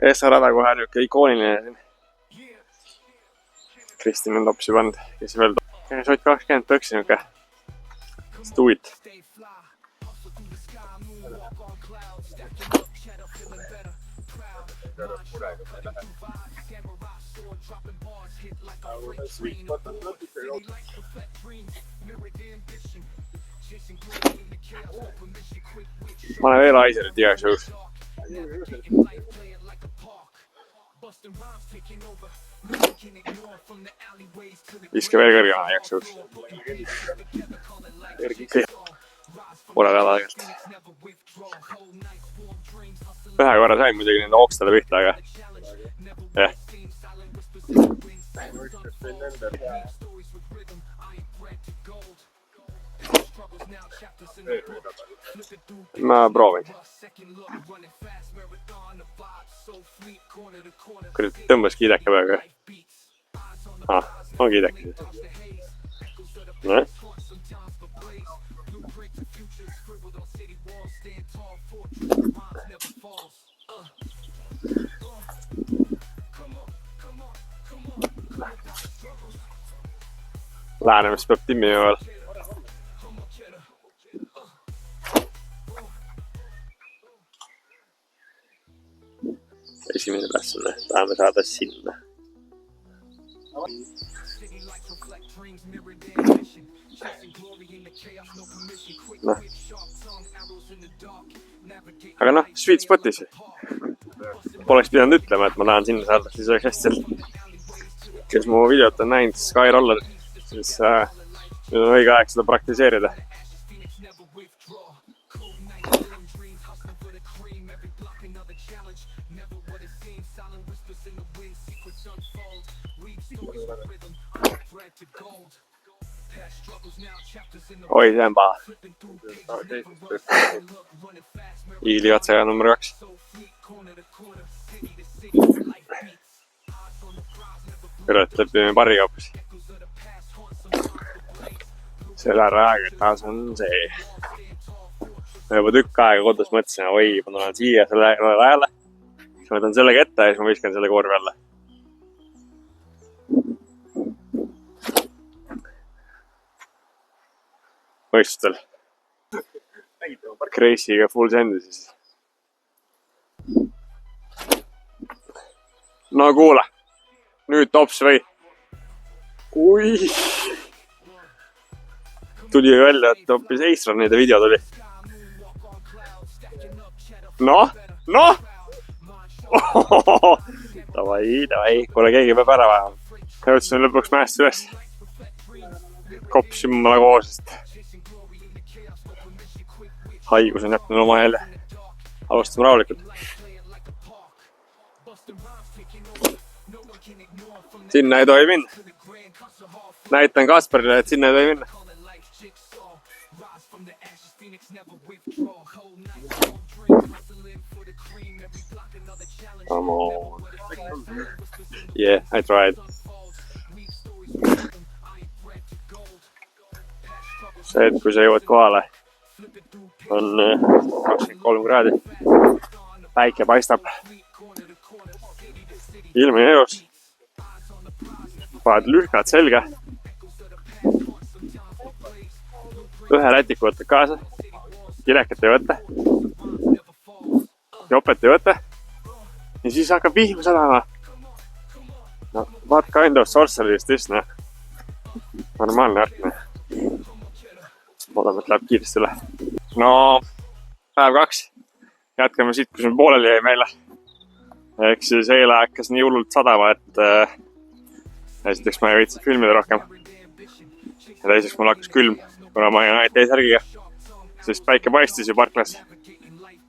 Essa rada kohe niuke ikooniline. Kristin on topsi pand, kes veel Sott 20 pöksi niuke. Stuit. Ma olen veel Aiserit igaks juhuks. Viske veel kõrgema igaks juhuks. Pole väga tagalt. Ühe korra sain muidugi nende okstada pihta, aga jah. Ma proovin. Kurat, tõmbas kiideke peaga. On kiideke. Näe. Läänemist peab timmima veel. Esimene ülesanne, tahame saada sinna. Noh. Aga noh, sweet spotis. Poleks pidanud ütlema, et ma tahan sinna saada, siis oleks hästi seal. Kes mu videot on näinud Skyroller, siis nüüd on õige aeg seda praktiseerida. Oi, see on paha. Iili otsaja number 2. Kurat, lepime parri kaupus. Selle räägitas on see. Ma juba tükk aega kodus mõtlesin, oi, ma tulen siia selle rajale. Siis ma võtan sellega ette ja siis ma viskan selle korvi alla. Mõistustel. Crazy'ga full sendi siis. No kuule. Nüüd tops või? Ui. Tuli välja, et hoopis Eisranide video tuli. Noh. Davai. Kuule, keegi peab ära vähem. Jõudsin lõpuks mäest üles. Kops jummala koosest. Haigus on jätnud oma jälle. Alustame rahulikult. Sinna ei tohi minna. Näitan Kasparile, et sinna ei tohi minna. Come on. Yeah, I tried. See, et kui sa jõuad kohale, on 23 kraadi. Päike paistab. Ilm on jõus. Paned lühkad selga. Ühe rätiku võtad kaasa. Kileket ei võtta. Jopet ei võtta. Ja siis hakkab vihma sadama. No, what kind of sorcery is this, noh? Normaalne värk, noh. Loodame, et läheb kiiresti üle. No, päev 2. Jätkame siit, kus me pooleli jäi meile. Ehk siis eile hakkas nii hullult sadama, et esiteks ma ei võitsid filmida rohkem. Ja teiseks mul hakkas külm, kuna ma jäin ainult eesärgiga. Siis päike paistis ju parklas.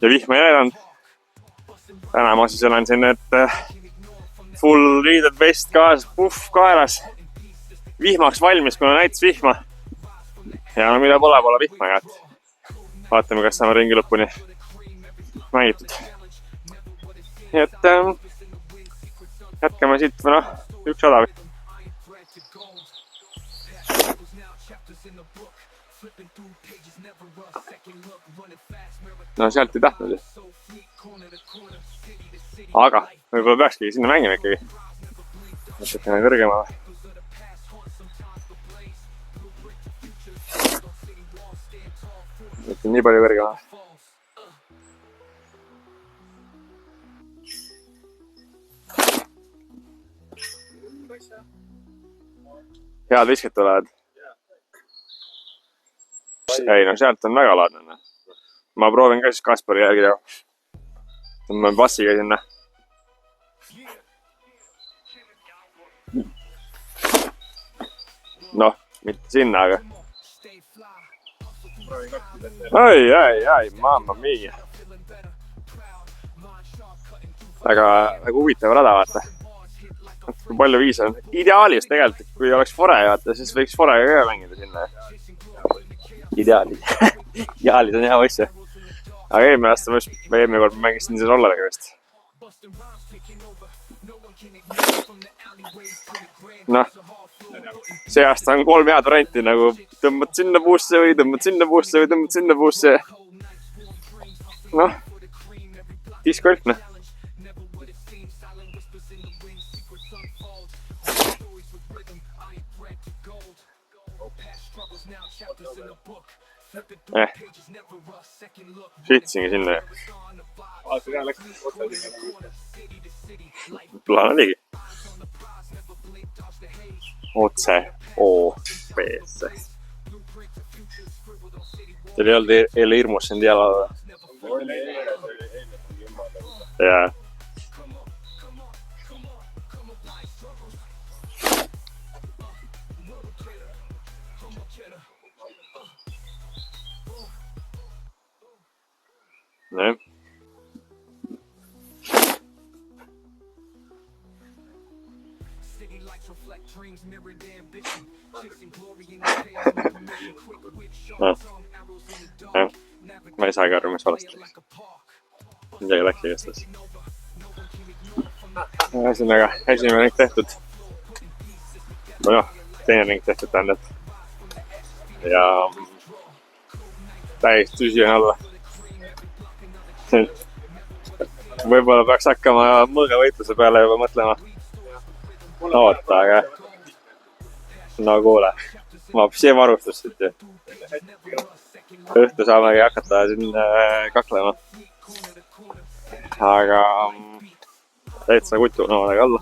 Ja vihma ei elanud. Täna ma siis olen siin, et full riided vest kaasas, puff kaelas. Vihmaks valmis, kuna näitas vihma. Ja no mida pole vihma, aga vaatame, kas saame ringi lõpuni mängitud. Nii et jätkame siit või noh, üks odav. No sealt ei tahtnud ju. Aga võib-olla peakski sinna mängima ikkagi. Natukene kõrgema. Mitte nii palju kõrgema. Head visked tulevad. Ei, no sealt on väga laadne. Ma proovin ka siis Kaspari järgi teha. Tõmban passiga sinna. Noh, mitte sinna, aga. Ai, mamma mia. Väga huvitav rada, vaata. Kui palju viis on. Ideaalis tegelikult, kui oleks fore, vaata, siis võiks forega ka mängida sinna. Ideaalis. Ideaalis on hea võisse. Aga eelmine kord mängisin siin rolleriga vist. Noh, see aasta on 3 head varianti, nagu tõmbad sinna puusse või tõmbad sinna puusse või tõmbad sinna puusse. Noh, discgolf, noh. Sõitsingi sinna. Plaan oligi. Otse OP-sse. Teil ei olnud hirmus sind jalada? Jaa. Nee. Ma ei saagi aru, mis valesti läks. Midagi läks igastas. Ühesõnaga, esimene ring tehtud. No jah, teine ring tehtud tähendab. Ja täiesti tüsi on alla. Võib-olla peaks hakkama mõõgavõitluse peale juba mõtlema. Oota, aga no kuule, ma see varustus siit ju. Õhtu saamegi hakata siin kaklema. Aga täitsa kutu noodega alla.